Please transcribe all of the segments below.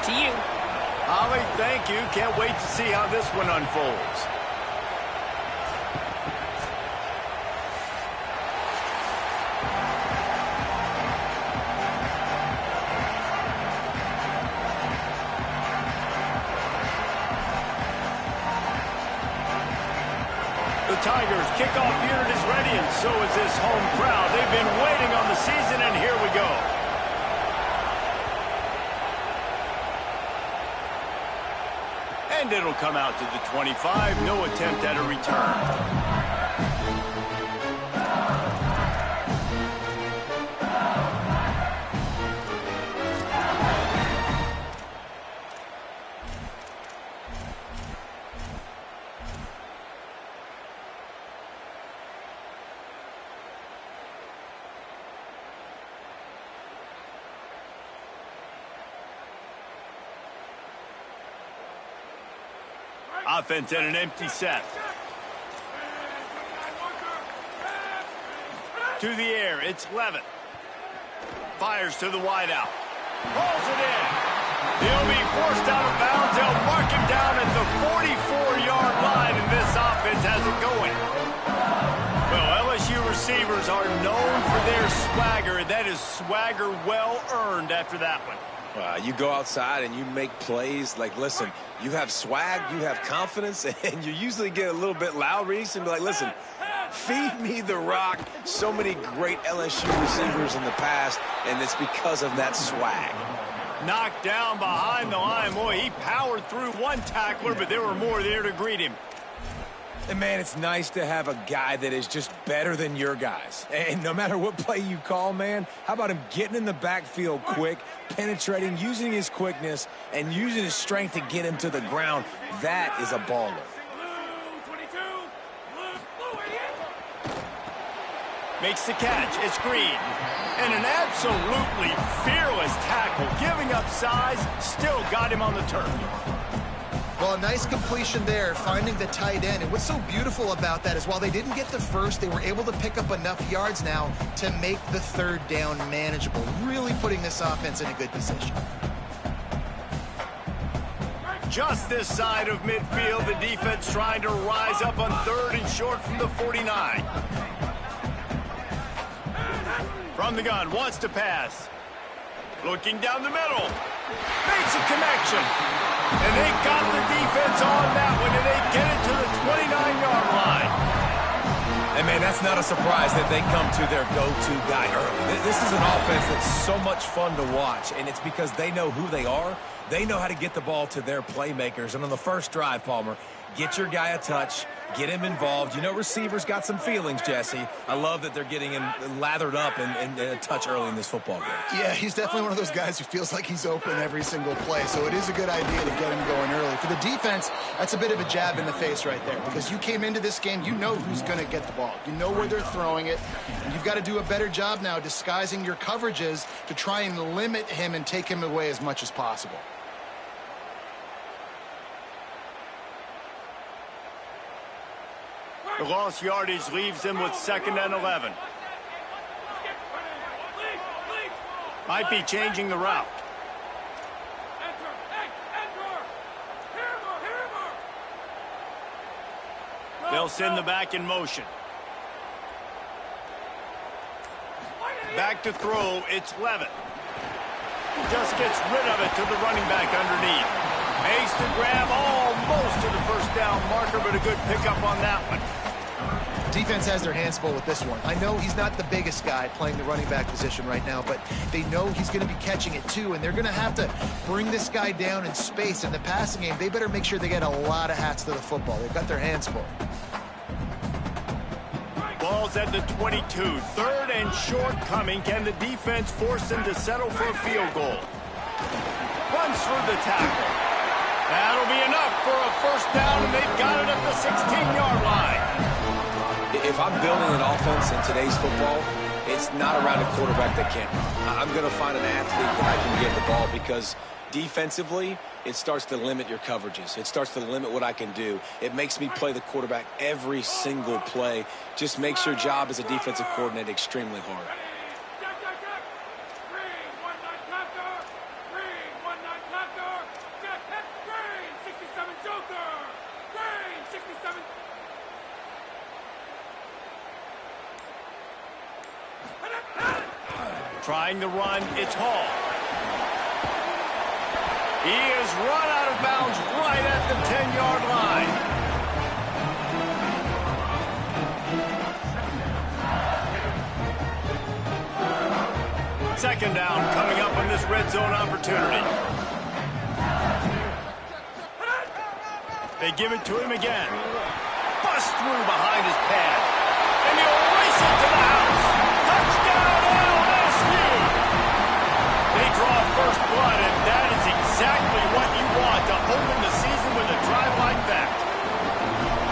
back to you. Holly, thank you. Can't wait to see how this one unfolds. The Tigers kickoff unit is ready, and so is this home crowd. They've been waiting on the season, and here we go. And it'll come out to the 25. No attempt at a return. Offense in an empty set. To the air, it's Levitt. Fires to the wideout. Rolls it in. He'll be forced out of bounds. They'll mark him down at the 44-yard line, and this offense has it going. Well, LSU receivers are known for their swagger, and that is swagger well earned after that one. You go outside and you make plays. Like, listen, you have swag, you have confidence, and you usually get a little bit loud, Reese, and be like, listen, feed me the rock. So many great LSU receivers in the past, and it's because of that swag. Knocked down behind the line. Boy, he powered through one tackler, but there were more there to greet him. And, man, it's nice to have a guy that is just better than your guys. And no matter what play you call, man, how about him getting in the backfield quick, penetrating, using his quickness, and using his strength to get him to the ground? That is a baller. Makes the catch. It's Green. And an absolutely fearless tackle. Giving up size, still got him on the turf. Well, a nice completion there, finding the tight end. And what's so beautiful about that is while they didn't get the first, they were able to pick up enough yards now to make the third down manageable, really putting this offense in a good position. Just this side of midfield, the defense trying to rise up on third and short from the 49. From the gun, wants to pass. Looking down the middle. Makes a connection. And they got the defense on that one, and they get it to the 29-yard line. And, man, that's not a surprise that they come to their go-to guy early. This is an offense that's so much fun to watch, and it's because they know who they are. They know how to get the ball to their playmakers. And on the first drive, Palmer, get your guy a touch, get him involved. You know receivers got some feelings, Jesse. I love that they're getting him lathered up and a touch early in this football game. Yeah, he's definitely one of those guys who feels like he's open every single play, so it is a good idea to get him going early. For the defense, that's a bit of a jab in the face right there because you came into this game, you know who's going to get the ball. You know where they're throwing it, and you've got to do a better job now disguising your coverages to try and limit him and take him away as much as possible. The lost yardage leaves them with 2nd and 11. Might be changing the route. They'll send the back in motion. Back to throw, it's Levitt. Just gets rid of it to the running back underneath. Makes the grab almost to the first down marker, but a good pickup on that one. Defense has their hands full with this one. I know he's not the biggest guy playing the running back position right now, but they know he's going to be catching it too, and they're going to have to bring this guy down in space. In the passing game, they better make sure they get a lot of hats to the football. They've got their hands full. Ball's at the 22. 3rd and short coming. Can the defense force them to settle for a field goal? Runs through the tackle. That'll be enough for a first down, and they've got it at the 16-yard line. If I'm building an offense in today's football, it's not around a quarterback that can't run. I'm going to find an athlete that I can give the ball because defensively, it starts to limit your coverages. It starts to limit what I can do. It makes me play the quarterback every single play. Just makes your job as a defensive coordinator extremely hard. Trying the run, it's Hall. He is run out of bounds right at the 10-yard line. Second down coming up on this red zone opportunity. They give it to him again. Bust through behind his pad. And he'll race it to the house. Touchdown, LSU! They draw first blood, and that is exactly what you want to open the season with a drive like that.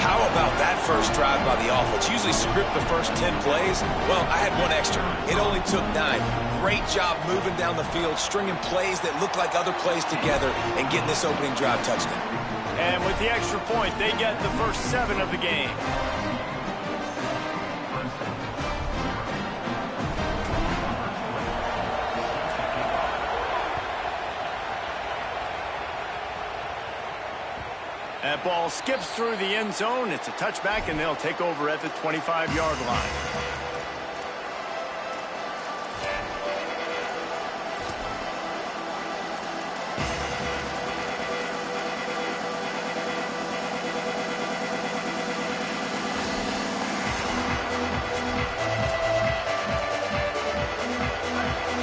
How about that first drive by the offense? Usually script the first 10 plays. Well, I had one extra. It only took 9. Great job moving down the field, stringing plays that look like other plays together, and getting this opening drive touchdown. And with the extra point, they get the first 7 of the game. That ball skips through the end zone. It's a touchback, and they'll take over at the 25-yard line.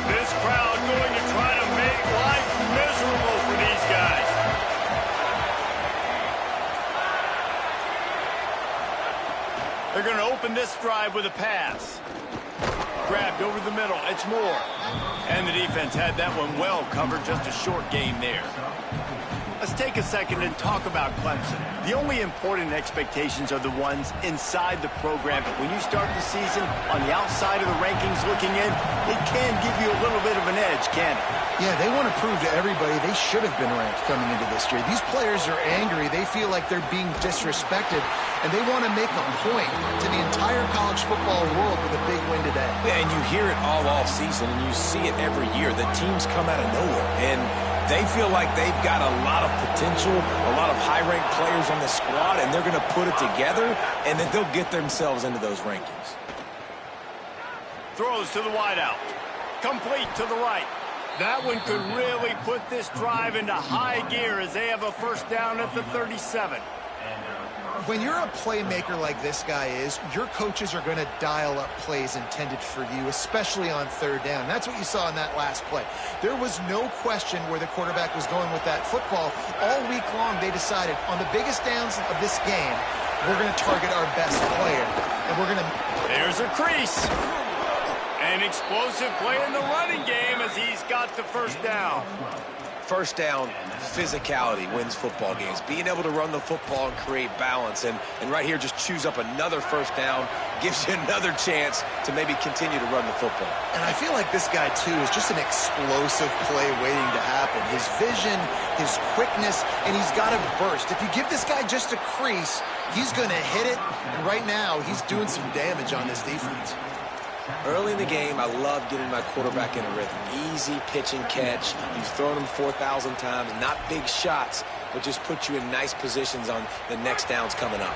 This crowd going to try to make life miserable for these guys. They're going to open this drive with a pass. Grabbed over the middle. It's Moore. And the defense had that one well covered. Just a short game there. Let's take a second and talk about Clemson. The only important expectations are the ones inside the program. But when you start the season on the outside of the rankings looking in, it can give you a little bit of an edge, can't it? Yeah, they want to prove to everybody they should have been ranked coming into this year. These players are angry. They feel like they're being disrespected, and they want to make a point to the entire college football world with a big win today. Yeah, and you hear it all off season, and you see it every year. The teams come out of nowhere, and they feel like they've got a lot of potential, a lot of high-ranked players on the squad, and they're going to put it together, and then they'll get themselves into those rankings. Throws to the wideout. Complete to the right. That one could really put this drive into high gear as they have a first down at the 37. When you're a playmaker like this guy is, your coaches are going to dial up plays intended for you, especially on third down. That's what you saw in that last play. There was no question where the quarterback was going with that football. All week long, they decided on the biggest downs of this game, we're going to target our best player. And we're going to... There's a crease. An explosive play in the running game as he's got the first down. First down, physicality wins football games. Being able to run the football and create balance. And right here, just choose up another first down, gives you another chance to maybe continue to run the football. And I feel like this guy, too, is just an explosive play waiting to happen. His vision, his quickness, and he's got a burst. If you give this guy just a crease, he's going to hit it. And right now, he's doing some damage on this defense. Early in the game, I love getting my quarterback in a rhythm. Easy pitch and catch. You've thrown him 4,000 times. Not big shots, but just put you in nice positions on the next downs coming up.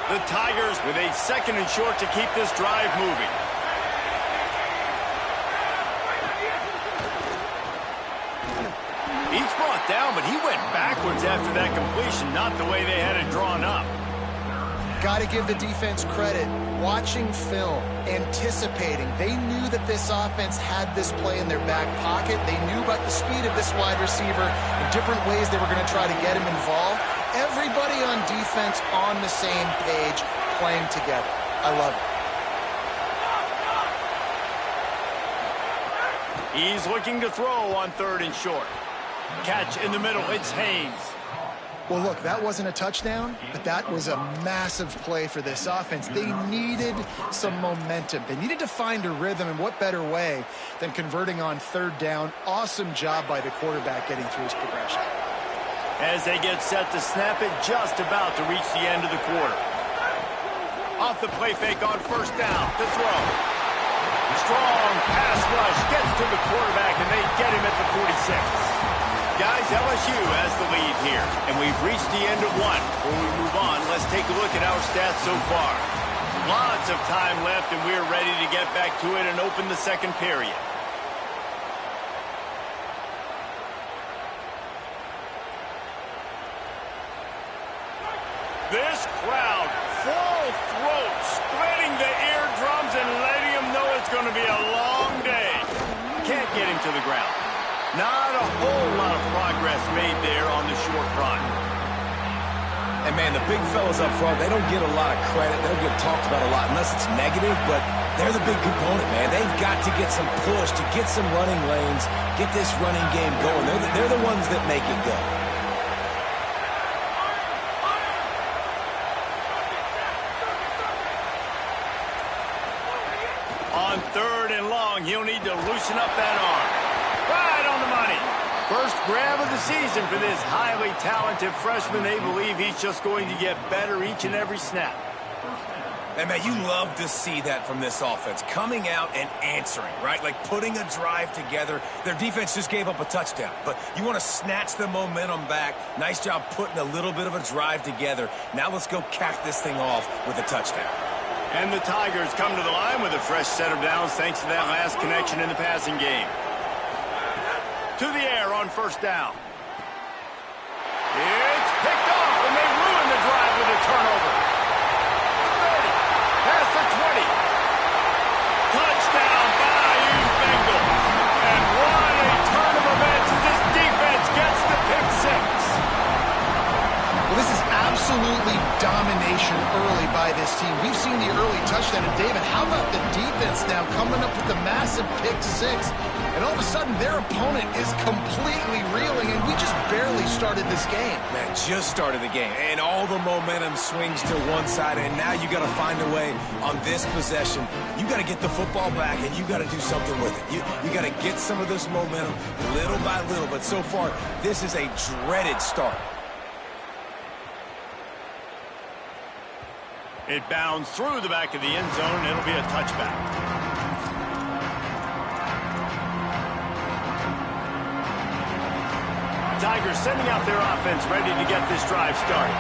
The Tigers with a second and short to keep this drive moving. He's brought down, but he went backwards after that completion, not the way they had it drawn up. Got to give the defense credit. Watching film, anticipating. They knew that this offense had this play in their back pocket. They knew about the speed of this wide receiver and different ways they were going to try to get him involved. Everybody on defense on the same page, playing together. I love it. He's looking to throw on third and short. Catch in the middle. It's Haynes. Well, look, that wasn't a touchdown, but that was a massive play for this offense. They needed some momentum. They needed to find a rhythm, and what better way than converting on third down. Awesome job by the quarterback getting through his progression. As they get set to snap it, just about to reach the end of the quarter. Off the play fake on first down, to throw. Strong pass rush gets to the quarterback, and they get him at the 46. Guys, LSU has the lead here, and we've reached the end of one. Before we move on, let's take a look at our stats so far. Lots of time left, and we're ready to get back to it and open the second period. This crowd, full throat, splitting the eardrums and letting him know it's going to be a long day. Can't get him to the ground. Not a whole lot of progress made there on the short run. And, man, the big fellas up front, they don't get a lot of credit. They don't get talked about a lot unless it's negative, but they're the big component, man. They've got to get some push, to get some running lanes, get this running game going. They're the ones that make it go. On 3rd and long, he'll need to loosen up that arm. Right on the money. First grab of the season for this highly talented freshman. They believe he's just going to get better each and every snap. And, man, you love to see that from this offense. Coming out and answering, right? Like putting a drive together. Their defense just gave up a touchdown. But you want to snatch the momentum back. Nice job putting a little bit of a drive together. Now let's go cap this thing off with a touchdown. And the Tigers come to the line with a fresh set of downs thanks to that last connection in the passing game. To the air on 1st down. It's picked off, and they ruin the drive with a turnover. 30, past the 20. Touchdown, Bayou Bengals. And what a turn of events as this defense gets the pick 6. Well, this is absolutely domination early by this team. We've seen the early touchdown. And, David, how about the defense now coming up with the massive pick 6? And all of a sudden, their opponent is completely reeling, and we just barely started this game. Man, just started the game, and all the momentum swings to one side, and now you got to find a way on this possession. You got to get the football back, and you got to do something with it. You got to get some of this momentum little by little, but so far, this is a dreaded start. It bounds through the back of the end zone. It'll be a touchback. Tigers sending out their offense ready to get this drive started.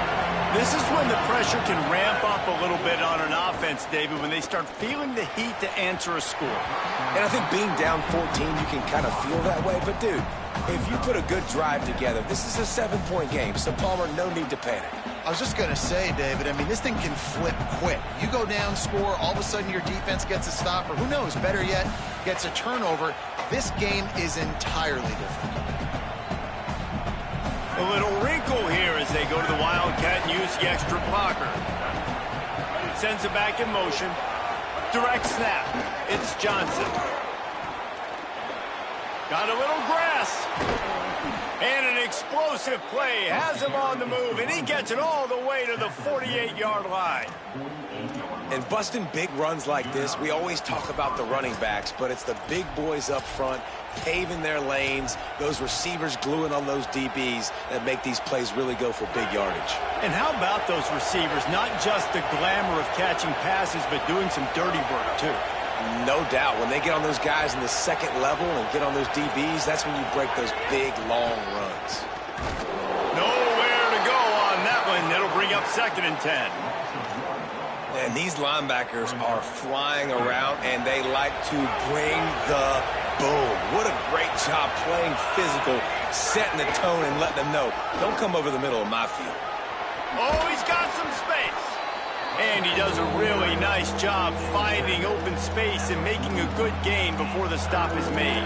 This is when the pressure can ramp up a little bit on an offense, David, when they start feeling the heat to answer a score. And I think being down 14, you can kind of feel that way. But, dude, if you put a good drive together, this is a 7-point game. So, Palmer, no need to panic. I was just going to say, David, I mean, this thing can flip quick. You go down, score, all of a sudden your defense gets a stop, or who knows, better yet, gets a turnover. This game is entirely different. A little wrinkle here as they go to the Wildcat and use the extra blocker. Sends it back in motion. Direct snap. It's Johnson. Got a little grass. And an explosive play. Has him on the move, and he gets it all the way to the 48-yard line. And busting big runs like this, we always talk about the running backs, but it's the big boys up front paving their lanes, those receivers gluing on those DBs that make these plays really go for big yardage. And how about those receivers? Not just the glamour of catching passes, but doing some dirty work, too. No doubt. When they get on those guys in the second level and get on those DBs, that's when you break those big, long runs. Nowhere to go on that one. That'll bring up 2nd and 10. And these linebackers are flying around, and they like to bring the boom. What a great job playing physical, setting the tone, and letting them know, don't come over the middle of my field. Oh, he's got some space. And he does a really nice job finding open space and making a good gain before the stop is made.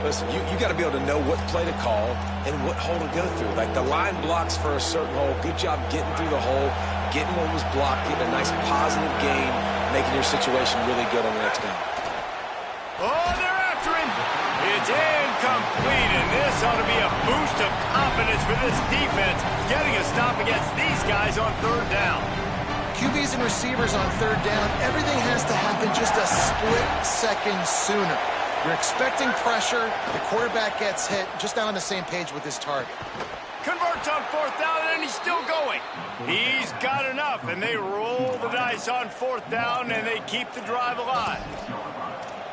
Listen, you got to be able to know what play to call and what hole to go through. Like the line blocks for a certain hole. Good job getting through the hole, getting what was blocked, getting a nice positive gain, making your situation really good on the next down. Oh, they're after him. It's incomplete, and this ought to be a boost of confidence for this defense, getting a stop against these guys on 3rd down. QBs and receivers on 3rd down, everything has to happen just a split second sooner. You're expecting pressure, the quarterback gets hit, just not on the same page with his target. Converts on 4th down, and he's still going. He's got enough, and they roll the dice on 4th down, and they keep the drive alive.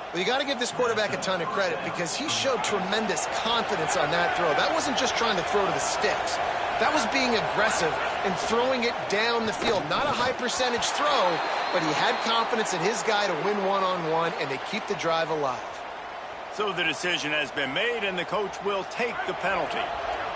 Well, you got to give this quarterback a ton of credit because he showed tremendous confidence on that throw. That wasn't just trying to throw to the sticks. That was being aggressive and throwing it down the field. Not a high percentage throw, but he had confidence in his guy to win one-on-one, and they keep the drive alive. So the decision has been made, and the coach will take the penalty.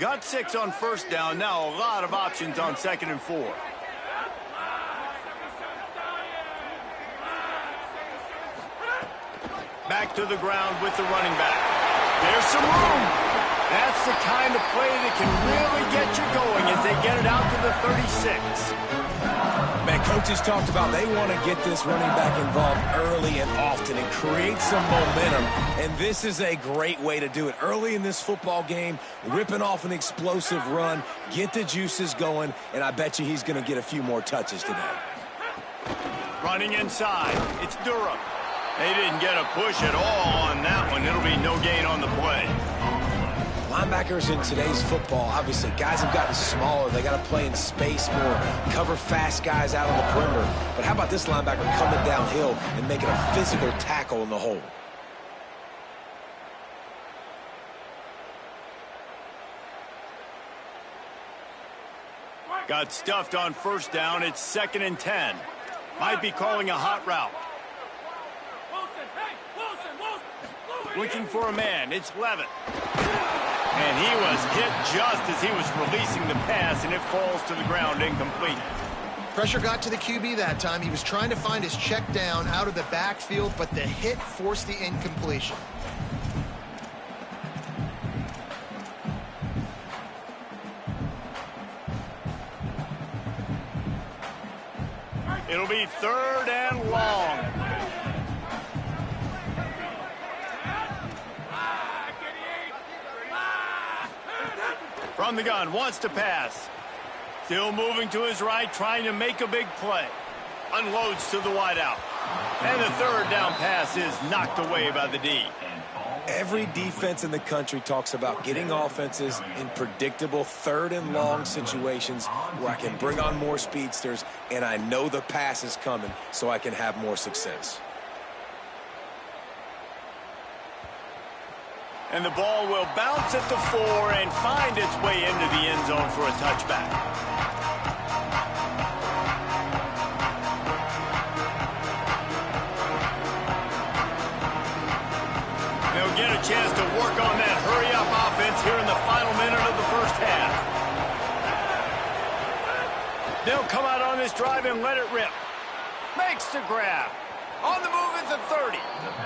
Got 6 on first down. Now a lot of options on 2nd and 4. Back to the ground with the running back. There's some room. That's the kind of play that can really get you going as they get it out to the 36. Man, coaches talked about they want to get this running back involved early and often and create some momentum, and this is a great way to do it. Early in this football game, ripping off an explosive run, get the juices going, and I bet you he's going to get a few more touches today. Running inside, it's Durham. They didn't get a push at all on that one. It'll be no gain on the play. Linebackers in today's football, obviously, guys have gotten smaller. They got to play in space more, cover fast guys out on the perimeter. But how about this linebacker coming downhill and making a physical tackle in the hole? Got stuffed on first down. It's 2nd and 10. Might be calling a hot route. Looking for a man. It's Levitt. And he was hit just as he was releasing the pass, and it falls to the ground incomplete. Pressure got to the QB that time. He was trying to find his check down out of the backfield, but the hit forced the incompletion. It'll be 3rd and long. From the gun, wants to pass. Still moving to his right, trying to make a big play. Unloads to the wideout. And the 3rd down pass is knocked away by the D. Every defense in the country talks about getting offenses in predictable 3rd and long situations where I can bring on more speedsters and I know the pass is coming so I can have more success. And the ball will bounce at the 4 and find its way into the end zone for a touchback. They'll get a chance to work on that hurry-up offense here in the final minute of the first half. They'll come out on this drive and let it rip. Makes the grab. On the move at the 30.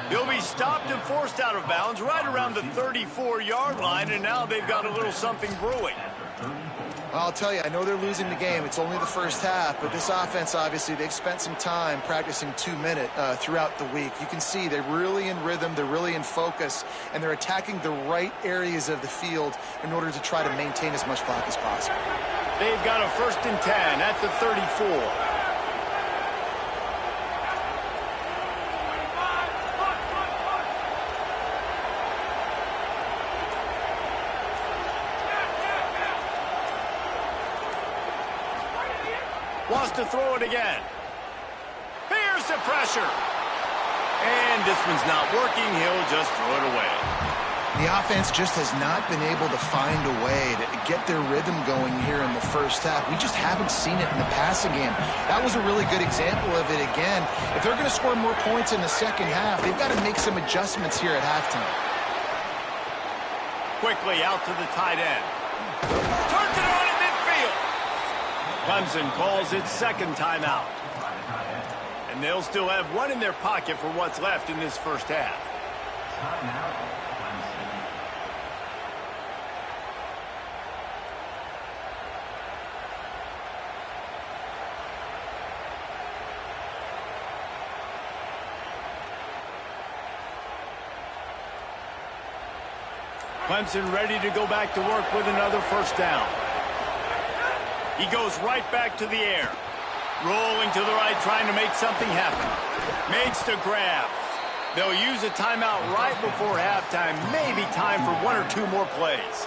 He'll be stopped and forced out of bounds right around the 34-yard line, and now they've got a little something brewing. I'll tell you, I know they're losing the game. It's only the first half, but this offense, obviously, they've spent some time practicing 2-minute throughout the week. You can see they're really in rhythm, they're really in focus, and they're attacking the right areas of the field in order to try to maintain as much clock as possible. They've got a 1st and 10 at the 34. Wants to throw it again. Here's the pressure. And this one's not working. He'll just throw it away. The offense just has not been able to find a way to get their rhythm going here in the first half. We just haven't seen it in the passing game. That was a really good example of it again. If they're going to score more points in the second half, they've got to make some adjustments here at halftime. Quickly out to the tight end. Turns it on in midfield. Clemson calls its 2nd timeout. And they'll still have one in their pocket for what's left in this first half. Clemson ready to go back to work with another first down. He goes right back to the air. Rolling to the right, trying to make something happen. Makes the grab. They'll use a timeout right before halftime. Maybe time for 1 or 2 more plays.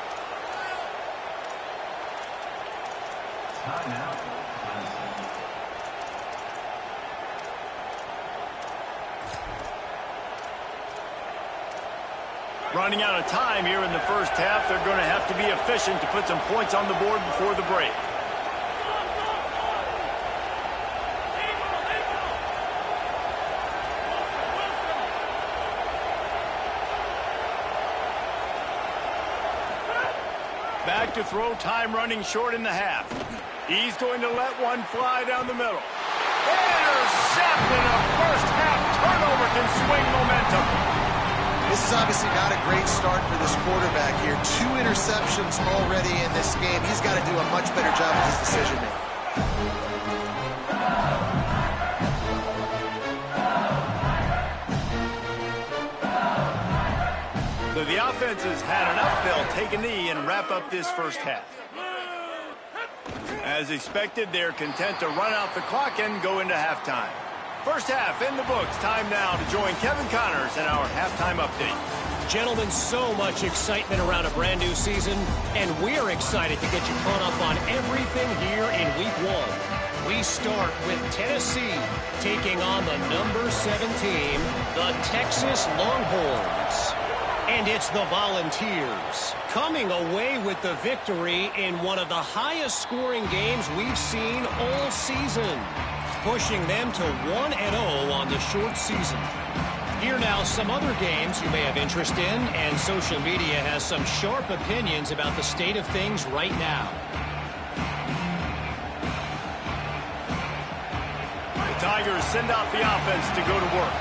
Running out of time here in the first half. They're going to have to be efficient to put some points on the board before the break. Back to throw, time running short in the half. He's going to let one fly down the middle. Intercepted! A first half turnover can swing momentum. This is obviously not a great start for this quarterback here. 2 interceptions already in this game. He's got to do a much better job of his decision making. So the offense has had enough. They'll take a knee and wrap up this first half. As expected, they're content to run out the clock and go into halftime. First half in the books. Time now to join Kevin Connors in our halftime update. Gentlemen, so much excitement around a brand new season, and we're excited to get you caught up on everything here in Week 1. We start with Tennessee taking on the number 7 team, the Texas Longhorns. And it's the Volunteers coming away with the victory in one of the highest scoring games we've seen all season, pushing them to 1-0 on the short season. Here now some other games you may have interest in, and social media has some sharp opinions about the state of things right now. The Tigers send out the offense to go to work.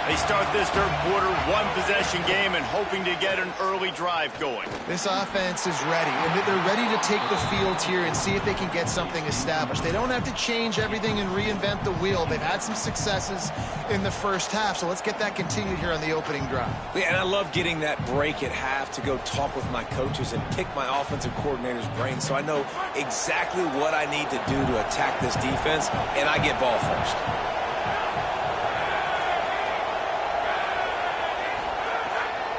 They start this third quarter, 1-possession game, and hoping to get an early drive going. This offense is ready, and they're ready to take the field here and see if they can get something established. They don't have to change everything and reinvent the wheel. They've had some successes in the first half, so let's get that continued here on the opening drive. Yeah, and I love getting that break at half to go talk with my coaches and pick my offensive coordinator's brain so I know exactly what I need to do to attack this defense, and I get ball first.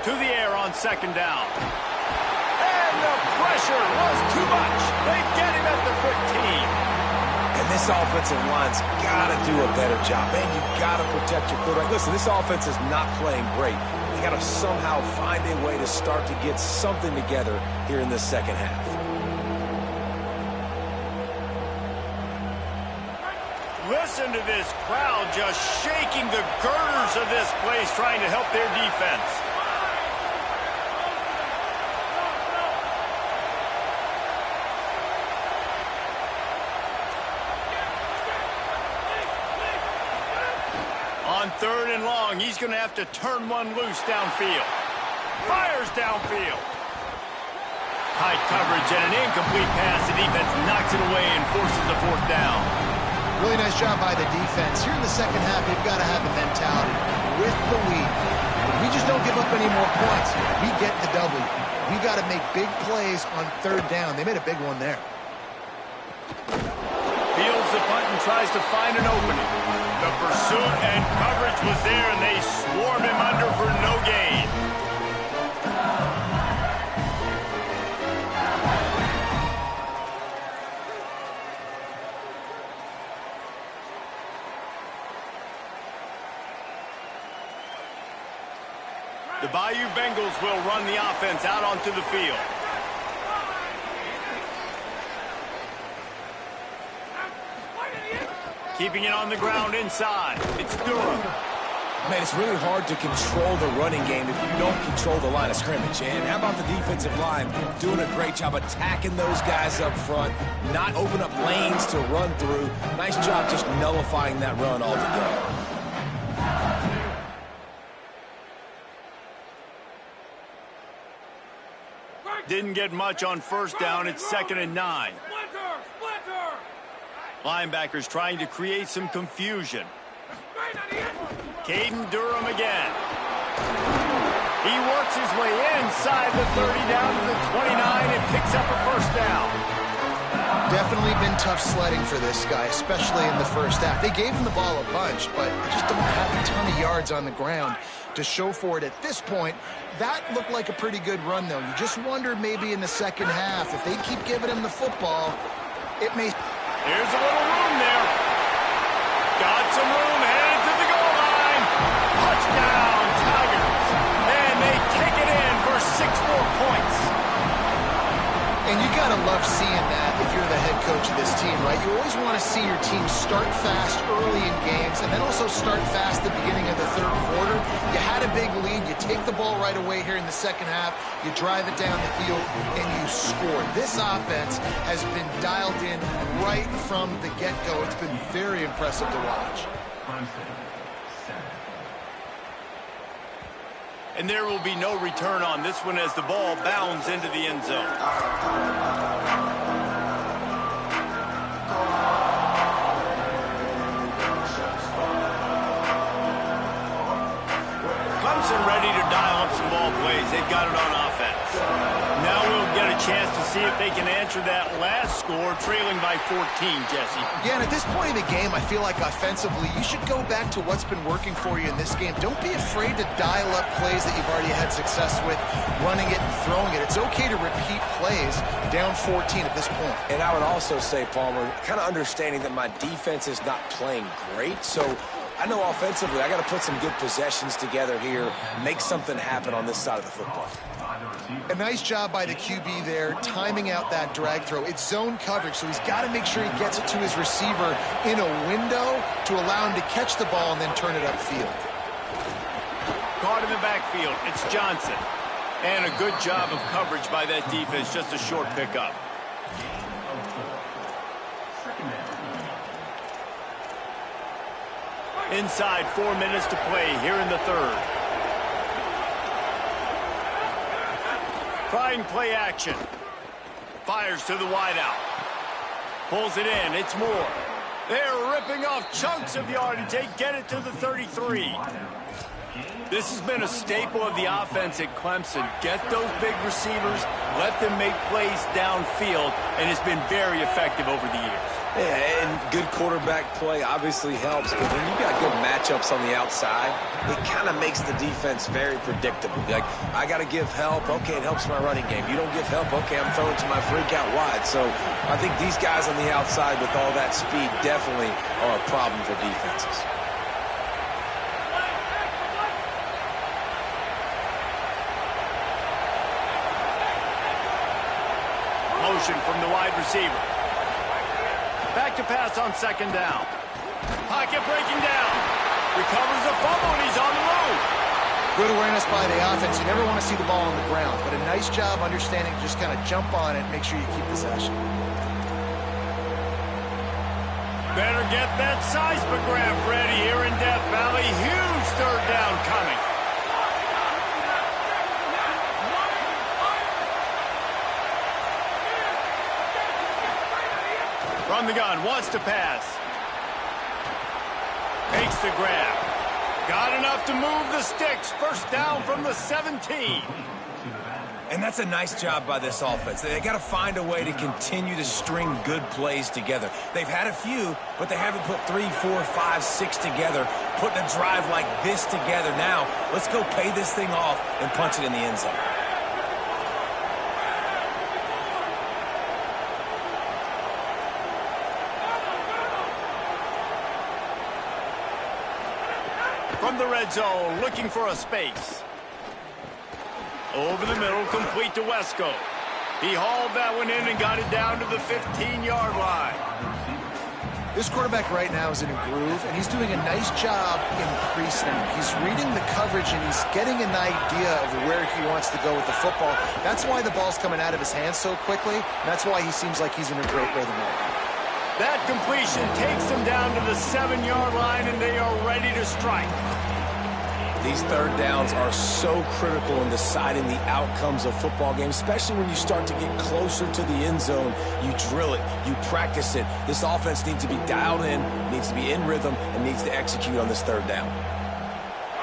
To the air on second down. And the pressure was too much. They get him at the 15. And this offensive line's got to do a better job. Man, you got to protect your quarterback. Listen, this offense is not playing great. They got to somehow find a way to start to get something together here in this second half. Listen to this crowd just shaking the girders of this place, trying to help their defense. On 3rd and long, he's going to have to turn one loose downfield. Fires downfield. High coverage and an incomplete pass. The defense knocks it away and forces the 4th down. Really nice job by the defense. Here in the second half, they've got to have the mentality with the lead. We just don't give up any more points. We get the W. We got to make big plays on 3rd down. They made a big one there. Fields the punt and tries to find an opening. The pursuit and coverage was there, and they swarm him under for no gain. The Bayou Bengals will run the offense out onto the field. Keeping it on the ground inside. It's Durham. Man, it's really hard to control the running game if you don't control the line of scrimmage. And how about the defensive line doing a great job attacking those guys up front, not open up lanes to run through. Nice job just nullifying that run altogether. Didn't get much on 1st down. It's 2nd and 9. Linebackers trying to create some confusion. Caden Durham again. He works his way inside the 30 down to the 29 and picks up a 1st down. Definitely been tough sledding for this guy, especially in the first half. They gave him the ball a bunch, but they just don't have a ton of yards on the ground to show for it at this point. That looked like a pretty good run, though. You just wonder maybe in the second half, if they keep giving him the football, it may... Here's a little room there. Got some room, headed to the goal line. Touchdown, Tigers. And they take it in for 6 more points. And you got to love seeing that if you're the head coach of this team, right? You always want to see your team start fast early in games and then also start fast at the beginning of the 3rd quarter. You had to a big lead. You take the ball right away here in the second half. You drive it down the field, and you score. This offense has been dialed in right from the get-go. It's been very impressive to watch. And there will be no return on this one as the ball bounds into the end zone. Clemson ready to dial up some ball plays. They've got it on offense. Now we'll get a chance to see if they can answer that last score, trailing by 14, Jesse. Yeah, and at this point in the game, I feel like offensively, you should go back to what's been working for you in this game. Don't be afraid to dial up plays that you've already had success with, running it and throwing it. It's okay to repeat plays down 14 at this point. And I would also say, Palmer, kind of understanding that my defense is not playing great, so I know offensively I got to put some good possessions together here, make something happen on this side of the football. A nice job by the QB there, timing out that drag throw. It's zone coverage, so he's got to make sure he gets it to his receiver in a window to allow him to catch the ball and then turn it upfield. Caught in the backfield, it's Johnson. And a good job of coverage by that defense, just a short pickup. Inside 4 minutes to play here in the third. Trying play action. Fires to the wideout. Pulls it in. It's Moore. They're ripping off chunks of yardage. They get it to the 33. This has been a staple of the offense at Clemson. Get those big receivers, let them make plays downfield, and it's been very effective over the years. Yeah, and good quarterback play obviously helps, but when you got good matchups on the outside, it kind of makes the defense very predictable. Like, I got to give help. Okay, it helps my running game. You don't give help. Okay, I'm throwing to my freak out wide. So I think these guys on the outside with all that speed definitely are a problem for defenses. Motion from the wide receiver. Back to pass on second down. Pocket breaking down. Recovers the fumble, and he's on the move. Good awareness by the offense. You never want to see the ball on the ground, but a nice job understanding to just kind of jump on it and make sure you keep possession. Better get that seismograph ready here in Death Valley. Huge third down coming. From the gun, wants to pass. Takes the grab. Got enough to move the sticks. First down from the 17. And that's a nice job by this offense. They got to find a way to continue to string good plays together. They've had a few, but they haven't put 3, 4, 5, 6 together, putting a drive like this together. Now, let's go pay this thing off and punch it in the end zone. From the red zone, looking for a space. Over the middle, complete to Wesco. He hauled that one in and got it down to the 15-yard line. This quarterback right now is in a groove, and he's doing a nice job in pre-snap. He's reading the coverage, and he's getting an idea of where he wants to go with the football. That's why the ball's coming out of his hands so quickly. That's why he seems like he's in a great rhythm right now. That completion takes them down to the 7-yard line, and they are ready to strike. These third downs are so critical in deciding the outcomes of football games, especially when you start to get closer to the end zone. You drill it, you practice it. This offense needs to be dialed in, needs to be in rhythm, and needs to execute on this third down.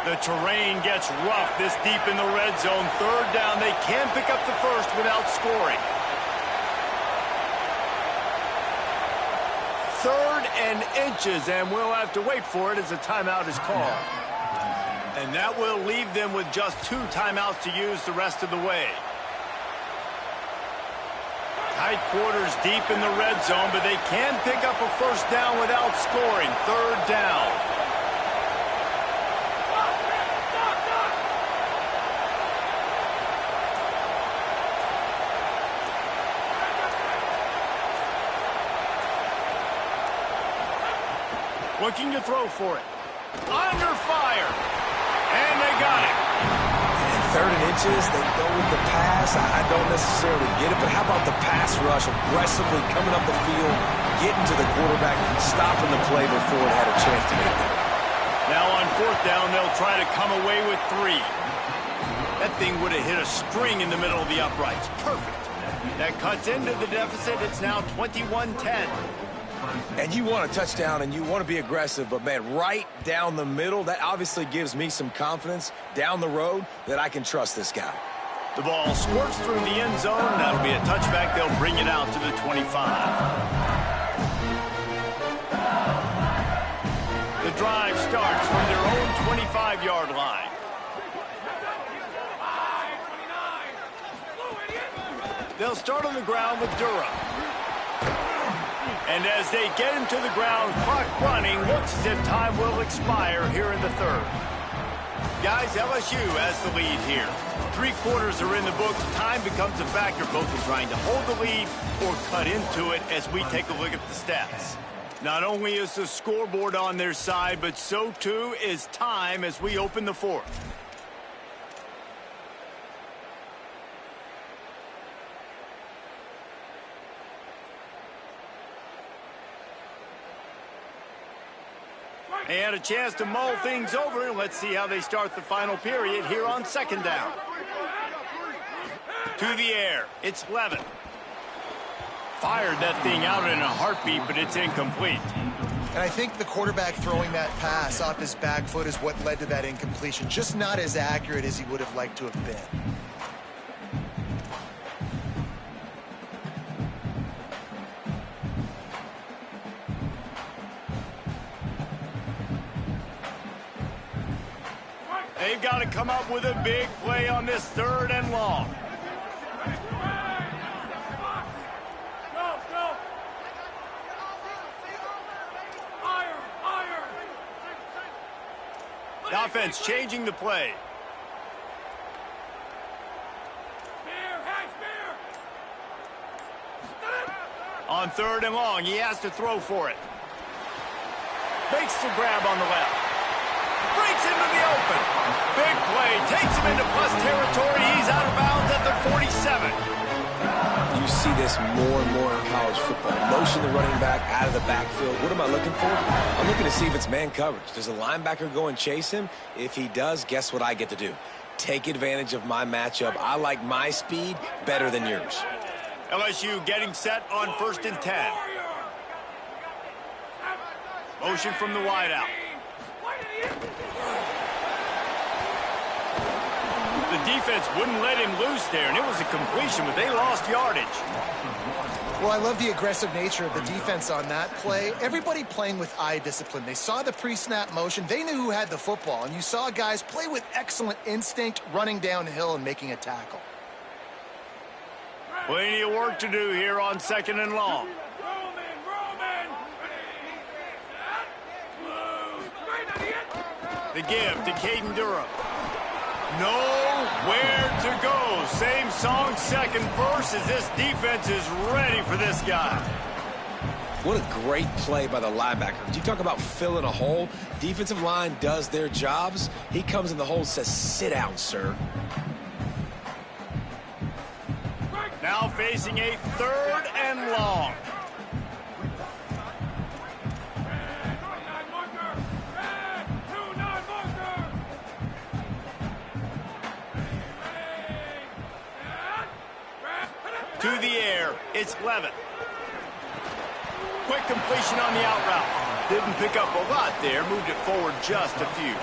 The terrain gets rough this deep in the red zone. Third down, they can pick up the first without scoring. 3rd and inches, and we'll have to wait for it as a timeout is called. And that will leave them with just 2 timeouts to use the rest of the way. Tight quarters deep in the red zone, but they can pick up a first down without scoring. 3rd down. Looking to throw for it. Under fire. And they got it. 3rd and inches, they go with the pass. I don't necessarily get it, but how about the pass rush, aggressively coming up the field, getting to the quarterback, stopping the play before it had a chance to make it. Now on 4th down, they'll try to come away with 3. That thing would have hit a string in the middle of the uprights. Perfect. That cuts into the deficit. It's now 21-10. And you want a touchdown and you want to be aggressive, but, man, right down the middle, that obviously gives me some confidence down the road that I can trust this guy. The ball squirts through the end zone. That'll be a touchback. They'll bring it out to the 25. The drive starts from their own 25-yard line. They'll start on the ground with Durham. And as they get him to the ground, clock running, looks as if time will expire here in the 3rd. Guys, LSU has the lead here. 3 quarters are in the books. Time becomes a factor, both in trying to hold the lead or cut into it as we take a look at the stats. Not only is the scoreboard on their side, but so too is time as we open the 4th. And a chance to mull things over. Let's see how they start the final period here on 2nd down. To the air. It's Levin. Fired that thing out in a heartbeat, but it's incomplete. And I think the quarterback throwing that pass off his back foot is what led to that incompletion. Just not as accurate as he would have liked to have been. They've got to come up with a big play on this 3rd and long. The offense changing the play. On 3rd and long, he has to throw for it. Makes the grab on the left. Breaks into the open. Big play. Takes him into plus territory. He's out of bounds at the 47. You see this more and more in college football. Motion the running back out of the backfield. What am I looking for? I'm looking to see if it's man coverage. Does a linebacker go and chase him? If he does, guess what I get to do? Take advantage of my matchup. I like my speed better than yours. LSU getting set on 1st and 10. Motion from the wideout. The defense wouldn't let him loose there, and it was a completion, but they lost yardage. Well, I love the aggressive nature of the defense on that play. Everybody playing with eye discipline. They saw the pre-snap motion. They knew who had the football, and you saw guys play with excellent instinct, running downhill and making a tackle. Plenty of work to do here on 2nd and long. The give to Caden Durham. Nowhere to go. Same song, 2nd verse, as this defense is ready for this guy. What a great play by the linebacker. You talk about filling a hole. Defensive line does their jobs. He comes in the hole and says, sit down, sir. Now facing a 3rd and long. To the air, it's Levin. Quick completion on the out route. Didn't pick up a lot there, moved it forward just a few.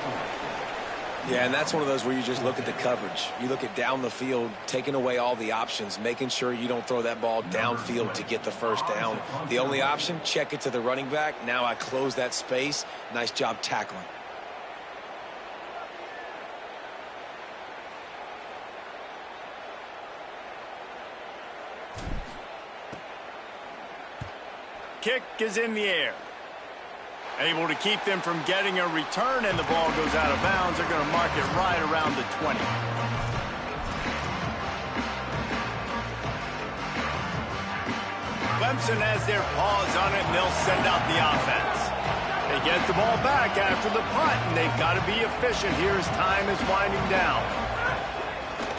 Yeah, and that's one of those where you just look at the coverage. You look at down the field, taking away all the options, making sure you don't throw that ball downfield to get the 1st down. The only option, check it to the running back. Now I close that space. Nice job tackling. Kick is in the air. Able to keep them from getting a return, and the ball goes out of bounds. They're going to mark it right around the 20. Clemson has their paws on it, and they'll send out the offense. They get the ball back after the punt, and they've got to be efficient here as time is winding down.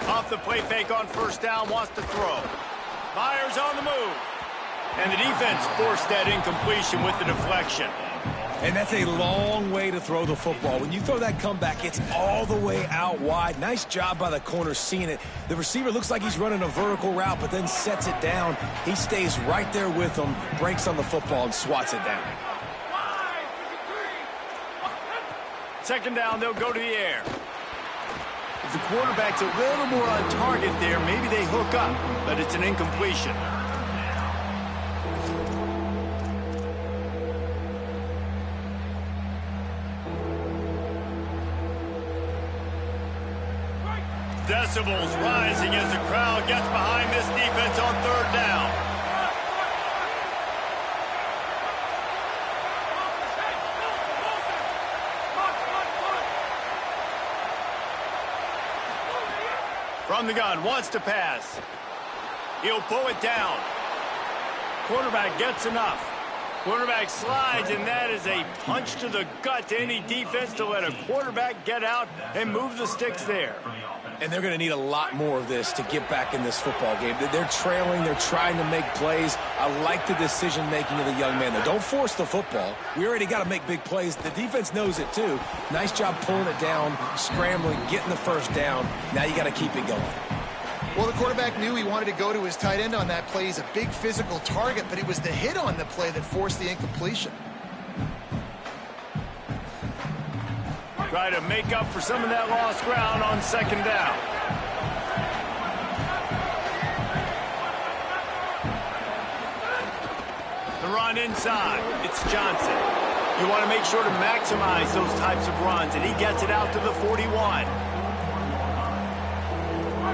Off the play fake on first down, wants to throw. Myers on the move. And the defense forced that incompletion with the deflection. And that's a long way to throw the football. When you throw that comeback, it's all the way out wide. Nice job by the corner seeing it. The receiver looks like he's running a vertical route, but then sets it down. He stays right there with him, breaks on the football, and swats it down. Second down, they'll go to the air. If the quarterback's a little more on target there, maybe they hook up, but it's an incompletion. Decibels rising as the crowd gets behind this defense on third down. From the gun, wants to pass. He'll pull it down. Quarterback gets enough. Quarterback slides, and that is a punch to the gut to any defense to let a quarterback get out and move the sticks there. And they're going to need a lot more of this to get back in this football game. They're trailing. They're trying to make plays. I like the decision-making of the young man there. Don't force the football. We already got to make big plays. The defense knows it, too. Nice job pulling it down, scrambling, getting the first down. Now you got to keep it going. Well, the quarterback knew he wanted to go to his tight end on that play. He's a big physical target, but it was the hit on the play that forced the incompletion. Try to make up for some of that lost ground on second down. The run inside. It's Johnson. You want to make sure to maximize those types of runs, and he gets it out to the 41.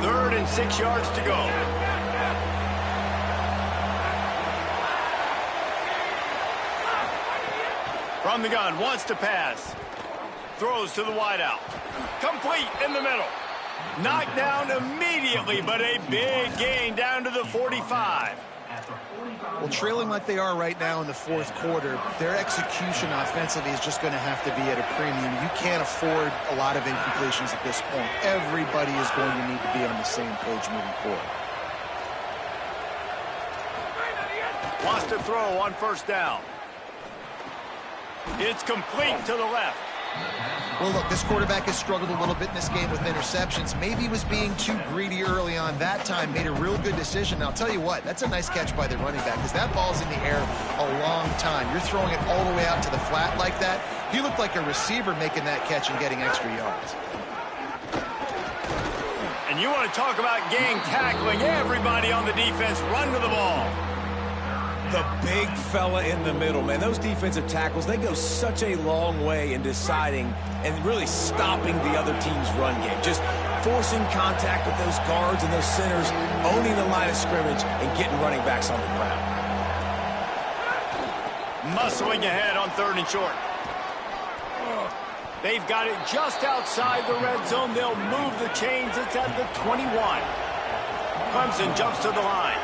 3rd and 6 yards to go. From the gun, wants to pass. Throws to the wideout. Complete in the middle. Knocked down immediately, but a big gain down to the 45. Well, trailing like they are right now in the fourth quarter, their execution offensively is just going to have to be at a premium. You can't afford a lot of incompletions at this point. Everybody is going to need to be on the same page moving forward. Wants to throw on first down. It's complete to the left. Well, look, this quarterback has struggled a little bit in this game with interceptions. Maybe he was being too greedy early on. That time made a real good decision. Now, I'll tell you what, that's a nice catch by the running back because that ball's in the air a long time. You're throwing it all the way out to the flat like that. He looked like a receiver making that catch and getting extra yards. And you want to talk about gang tackling. Everybody on the defense run to the ball. The big fella in the middle, man. Those defensive tackles, they go such a long way in deciding and really stopping the other team's run game. Just forcing contact with those guards and those centers, owning the line of scrimmage, and getting running backs on the ground. Muscling ahead on 3rd and short. They've got it just outside the red zone. They'll move the chains. It's at the 21. Clemson jumps to the line.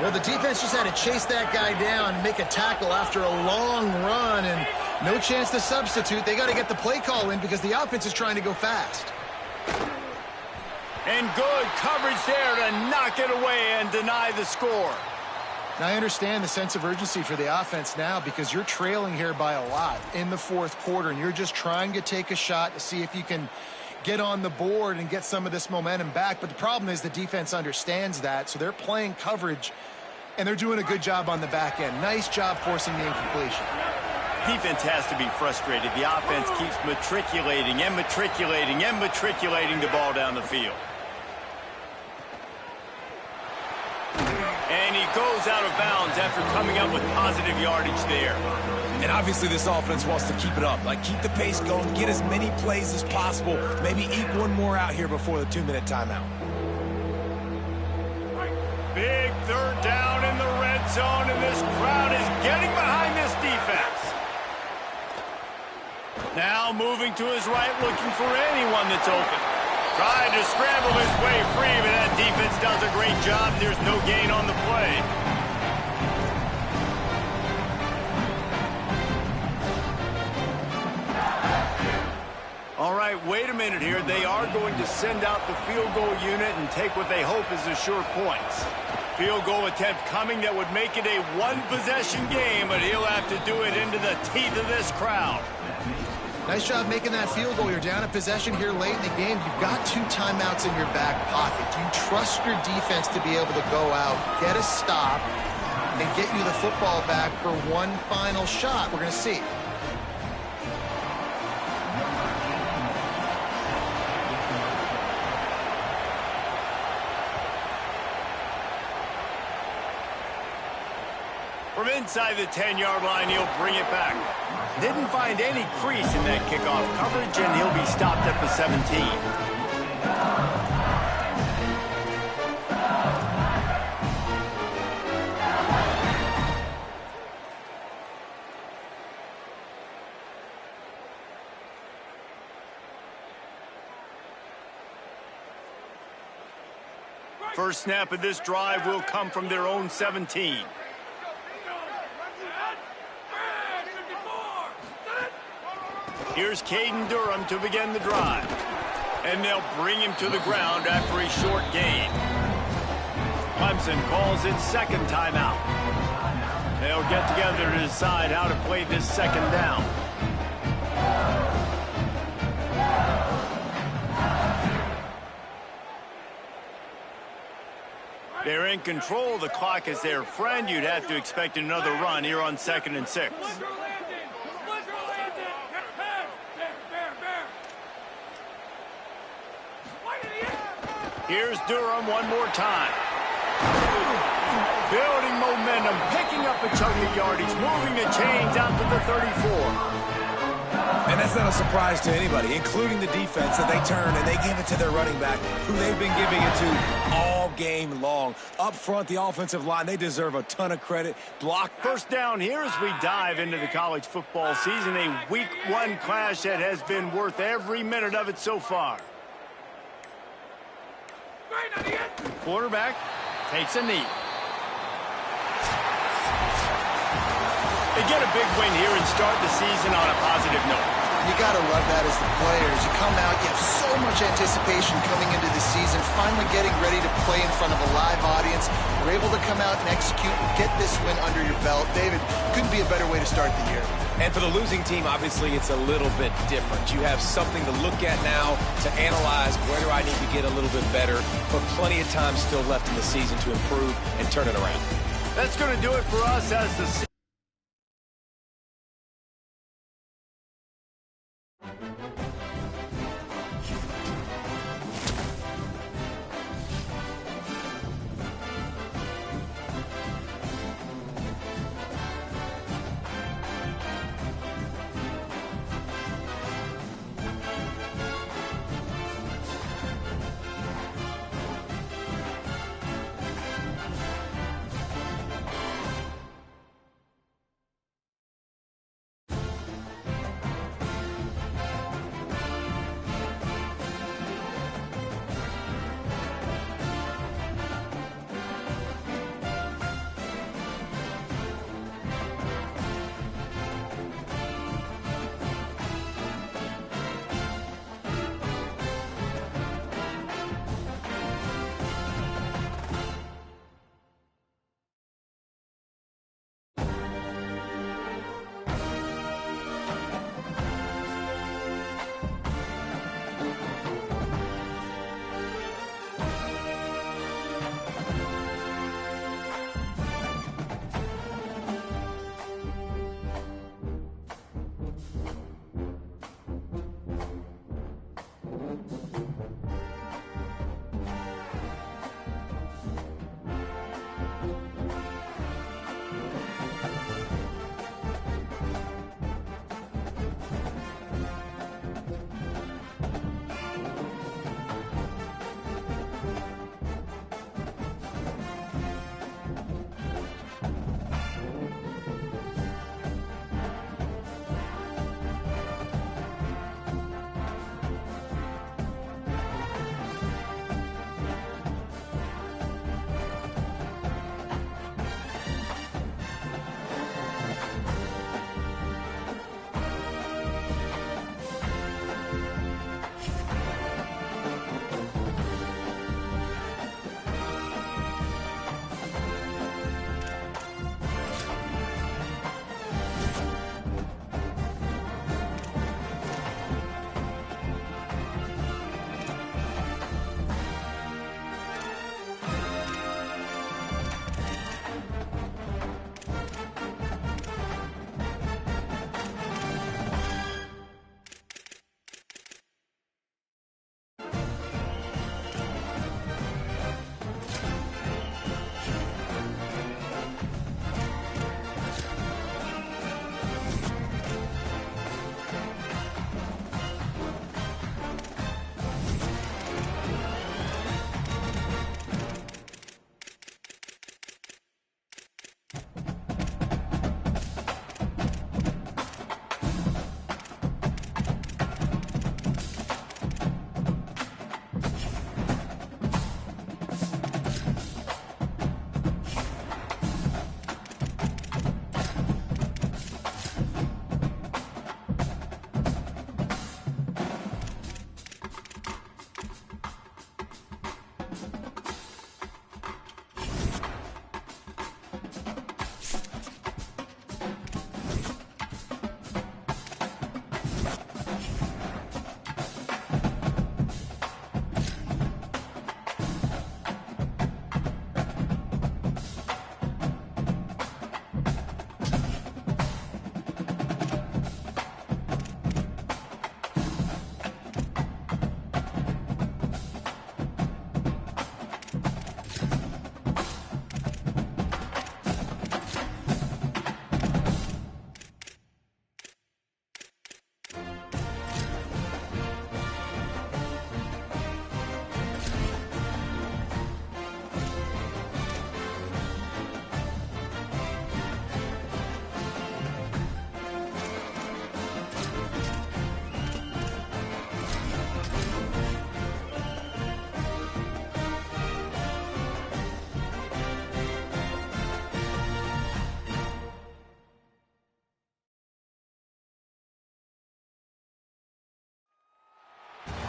Well, the defense just had to chase that guy down and make a tackle after a long run, and no chance to substitute. They got to get the play call in because the offense is trying to go fast. And good coverage there to knock it away and deny the score. Now, I understand the sense of urgency for the offense now because you're trailing here by a lot in the fourth quarter, and you're just trying to take a shot to see if you can get on the board and get some of this momentum back. But the problem is the defense understands that, so they're playing coverage, and they're doing a good job on the back end. Nice job forcing the incompletion. Defense has to be frustrated. The offense keeps matriculating and matriculating and matriculating the ball down the field. And he goes out of bounds after coming up with positive yardage there. And obviously this offense wants to keep it up. Like, keep the pace going, get as many plays as possible, maybe eke one more out here before the 2-minute timeout. Big 3rd down in the red zone, and this crowd is getting behind this defense. Now moving to his right, looking for anyone that's open. Trying to scramble his way free, but that defense does a great job. There's no gain on the play. All right. right, wait a minute here. They are going to send out the field goal unit and take what they hope is assured points. Field goal attempt coming that would make it a one-possession game, but he'll have to do it into the teeth of this crowd. Nice job making that field goal. You're down a possession here late in the game. You've got 2 timeouts in your back pocket. Do you trust your defense to be able to go out, get a stop, and get you the football back for one final shot? We're going to see. From inside the 10-yard line, he'll bring it back. Didn't find any crease in that kickoff coverage, and he'll be stopped at the 17. First snap of this drive will come from their own 17. Here's Caden Durham to begin the drive. And they'll bring him to the ground after a short gain. Clemson calls its second timeout. They'll get together to decide how to play this second down. They're in control. The clock is their friend. You'd have to expect another run here on 2nd and 6. Here's Durham one more time. Building momentum, picking up a chunk of yardage, moving the chains out to the 34. And that's not a surprise to anybody, including the defense, that they turn and they give it to their running back, who they've been giving it to all game long. Up front, the offensive line, they deserve a ton of credit. Block. First down here as we dive into the college football season, a week 1 clash that has been worth every minute of it so far. The quarterback takes a knee. They get a big win here and start the season on a positive note. You got to love that as the players. You come out, you have so much anticipation coming into the season, finally getting ready to play in front of a live audience. You're able to come out and execute and get this win under your belt. David, couldn't be a better way to start the year. And for the losing team, obviously, it's a little bit different. You have something to look at now to analyze where do I need to get a little bit better, but plenty of time still left in the season to improve and turn it around. That's going to do it for us as the season.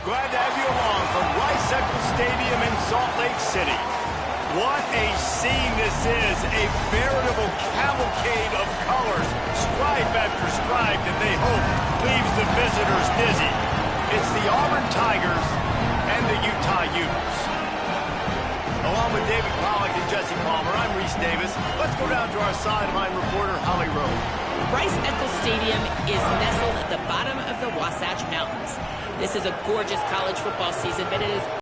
Glad to have you along from Rice-Eccles Stadium in Salt Lake City. What a scene this is, a veritable cavalcade of colors, stripe after stripe that they hope leaves the visitors dizzy. It's the Auburn Tigers and the Utah Utes. Along with David Pollack and Jesse Palmer, I'm Reese Davis. Let's go down to our sideline reporter, Holly Rowe. Rice-Eccles Stadium is nestled at the bottom of the Wasatch Mountains. This is a gorgeous college football season, but it is